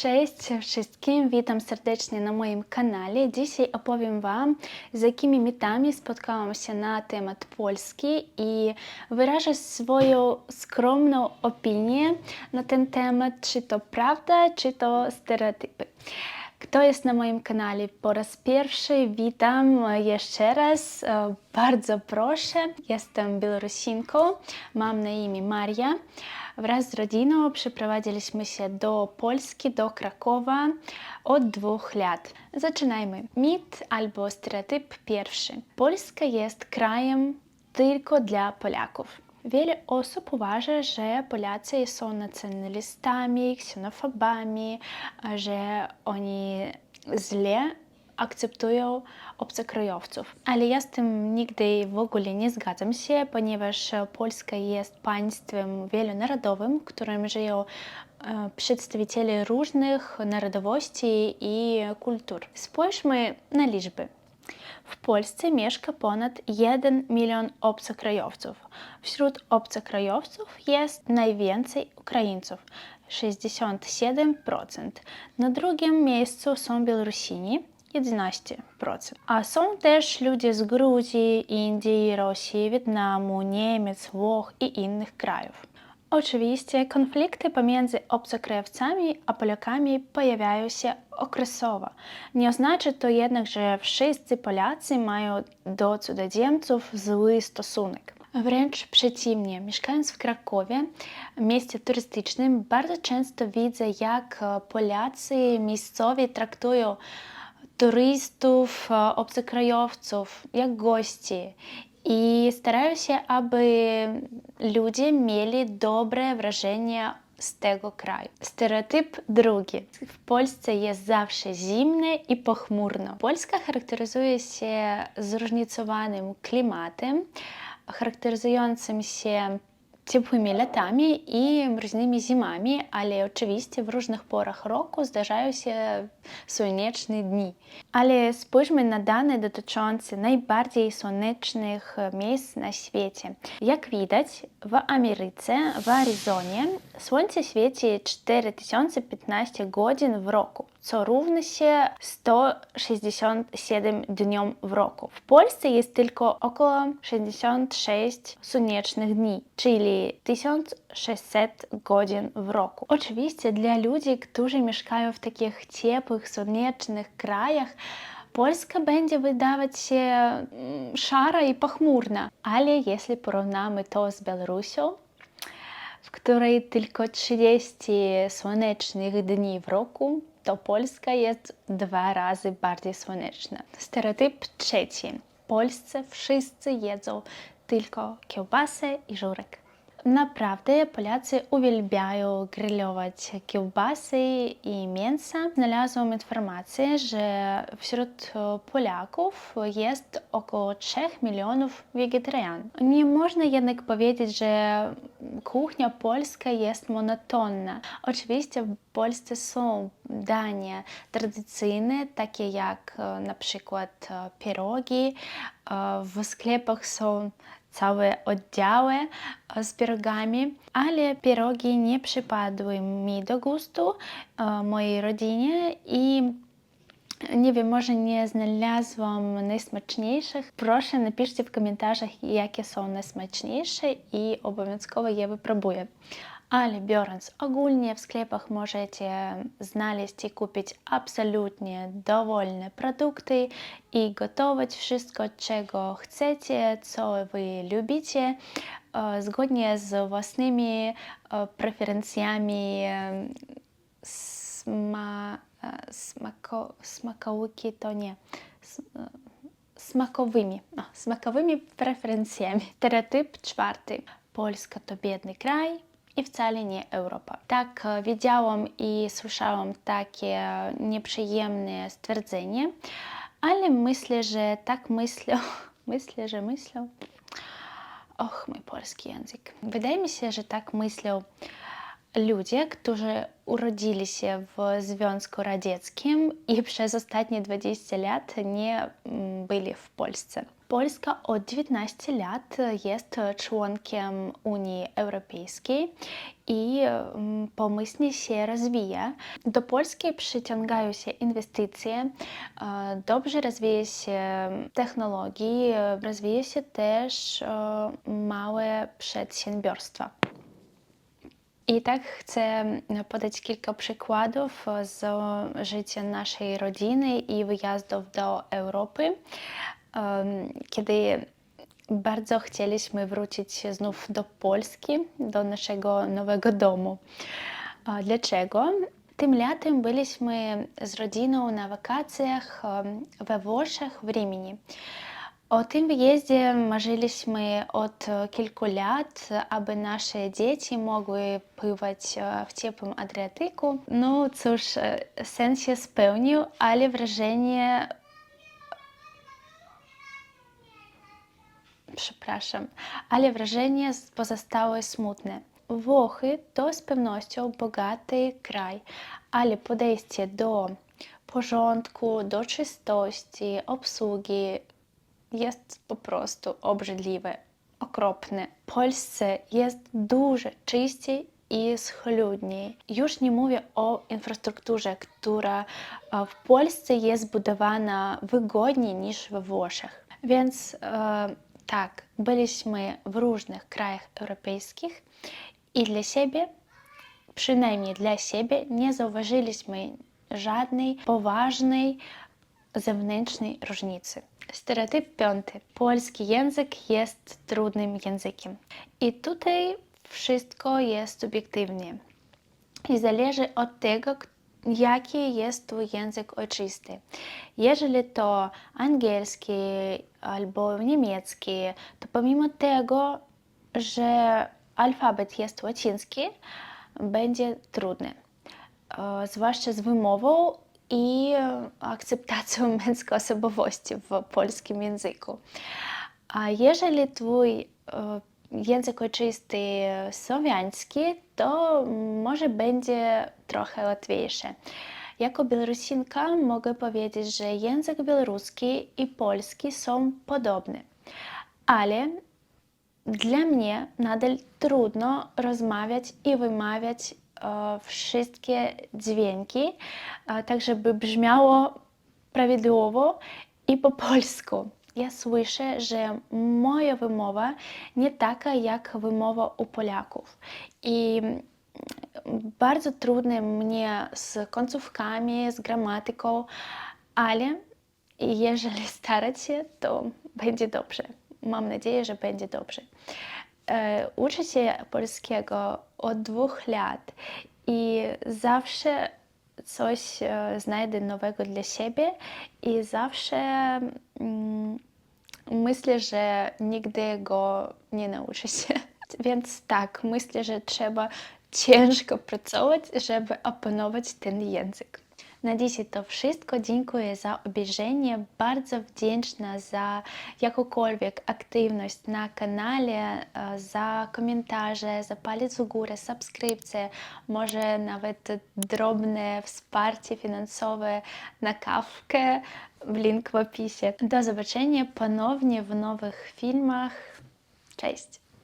Cześć wszystkim, witam serdecznie na moim kanale. Dzisiaj opowiem Wam, z jakimi mitami spotkałam się na temat Polski i wyrażę swoją skromną opinię na ten temat, czy to prawda, czy to stereotypy. Kto jest na moim kanale po raz pierwszy, witam jeszcze raz. Bardzo proszę, jestem Białorusinką, mam na imię Maria. Wraz z rodziną przeprowadziliśmy się do Polski, do Krakowa od 2 lat. Zaczynajmy. Mit albo stereotyp pierwszy. Polska jest krajem tylko dla Polaków. Wiele osób uważa, że Polacy są nacjonalistami, ksenofobami, że oni źle akceptują obcokrajowców. Ale ja z tym nigdy w ogóle nie zgadzam się, ponieważ Polska jest państwem wielonarodowym, w którym żyją przedstawiciele różnych narodowości i kultur. Spójrzmy na liczby. W Polsce mieszka ponad 1 milion obcokrajowców. Wśród obcokrajowców jest najwięcej Ukraińców, 67%. Na drugim miejscu są Białorusini, 11%. A są też ludzie z Gruzji, Indii, Rosji, Wietnamu, Niemiec, Włoch i innych krajów. Oczywiście konflikty pomiędzy obcokrajowcami a Polakami pojawiają się okresowo. Nie oznacza to jednak, że wszyscy Polacy mają do cudzoziemców zły stosunek. Wręcz przeciwnie, mieszkając w Krakowie, mieście turystycznym, bardzo często widzę, jak Polacy miejscowi traktują turystów, obcokrajowców jak gości. I starają się, aby ludzie mieli dobre wrażenie z tego kraju. Stereotyp drugi. W Polsce jest zawsze zimno i pochmurno. Polska charakteryzuje się zróżnicowanym klimatem, charakteryzującym się ciepłymi latami i mroźnymi zimami, ale oczywiście w różnych porach roku zdarzają się słoneczne dni. Ale spójrzmy na dane dotyczące najbardziej słonecznych miejsc na świecie. Jak widać, w Ameryce, w Arizonie słońce świeci 4015 godzin w roku, co równa się 167 dniom w roku. W Polsce jest tylko około 66 słonecznych dni, czyli 1600 godzin w roku. Oczywiście dla ludzi, którzy mieszkają w takich ciepłych, słonecznych krajach, Polska będzie wydawać się szara i pochmurna, ale jeśli porównamy to z Białorusią, w której tylko 30 słonecznych dni w roku, to Polska jest 2 razy bardziej słoneczna. Stereotyp trzeci. W Polsce wszyscy jedzą tylko kiełbasę i żurek. Naprawdę Polacy uwielbiają grillować kiełbasy i mięsa. Znalazłam informację, że wśród Polaków jest około 3 milionów wegetarian. Nie można jednak powiedzieć, że kuchnia polska jest monotonna. Oczywiście w Polsce są dania tradycyjne, takie jak na przykład pierogi. W sklepach są całe oddziały z pierogami, ale pierogi nie przypadły mi do gustu, mojej rodzinie i nie wiem, może nie znalazłam najsmaczniejszych. Proszę, napiszcie w komentarzach, jakie są najsmaczniejsze i obowiązkowo je wypróbuję. Ale biorąc ogólnie, w sklepach możecie znaleźć i kupić absolutnie dowolne produkty i gotować wszystko, czego chcecie, co wy lubicie, zgodnie z własnymi preferencjami smakowymi preferencjami. Stereotyp czwarty. Polska to biedny kraj i wcale nie Europa. Tak, widziałam i słyszałam takie nieprzyjemne stwierdzenie, ale myślę, że tak myślą, myślą. Och, mój polski język. Wydaje mi się, że tak myślą ludzie, którzy urodzili się w Związku Radzieckim i przez ostatnie 20 lat nie byli w Polsce. Polska od 19 lat jest członkiem Unii Europejskiej i pomyślnie się rozwija. Do Polski przyciągają się inwestycje, dobrze rozwija się technologii, rozwija się też małe przedsiębiorstwa. I tak chcę podać kilka przykładów z życia naszej rodziny i wyjazdów do Europy, kiedy bardzo chcieliśmy wrócić znów do Polski, do naszego nowego domu. Dlaczego? Tym latem byliśmy z rodziną na wakacjach we Włoszech, w Rimini. O tym wyjeździe marzyliśmy od kilku lat, aby nasze dzieci mogły pływać w ciepłym Adriatyku. No cóż, sen się spełnił, ale wrażenie pozostało smutne. Włochy to z pewnością bogaty kraj, ale podejście do porządku, do czystości, obsługi jest po prostu obrzydliwe, okropne. W Polsce jest dużo czyściej i schludniej. Już nie mówię o infrastrukturze, która w Polsce jest budowana wygodniej niż we Włoszech. Więc tak, byliśmy w różnych krajach europejskich i dla siebie, przynajmniej dla siebie, nie zauważyliśmy żadnej poważnej zewnętrznej różnicy. Stereotyp 5. Polski język jest trudnym językiem. I tutaj wszystko jest subiektywnie. I zależy od tego, jaki jest twój język ojczysty. Jeżeli to angielski albo niemiecki, to pomimo tego, że alfabet jest łaciński, będzie trudny. Zwłaszcza z wymową i akceptacją męskiej osobowości w polskim języku. A jeżeli twój język ojczysty słowiański, to może będzie trochę łatwiejsze. Jako Białorusinka mogę powiedzieć, że język białoruski i polski są podobne, ale dla mnie nadal trudno rozmawiać i wymawiać wszystkie dźwięki, tak żeby brzmiało prawidłowo i po polsku. Ja słyszę, że moja wymowa nie taka jak wymowa u Polaków. I bardzo trudno mnie z końcówkami, z gramatyką, ale jeżeli starać się, to będzie dobrze. Mam nadzieję, że będzie dobrze. Uczę się polskiego od 2 lat i zawsze coś znajdę nowego dla siebie i zawsze myślę, że nigdy go nie nauczę się. Więc tak, myślę, że trzeba ciężko pracować, żeby opanować ten język. Na dzisiaj to wszystko. Dziękuję za obejrzenie. Bardzo wdzięczna za jakąkolwiek aktywność na kanale, za komentarze, za palec w górę, subskrypcję, może nawet drobne wsparcie finansowe na kawkę. Link w opisie. Do zobaczenia ponownie w nowych filmach. Cześć!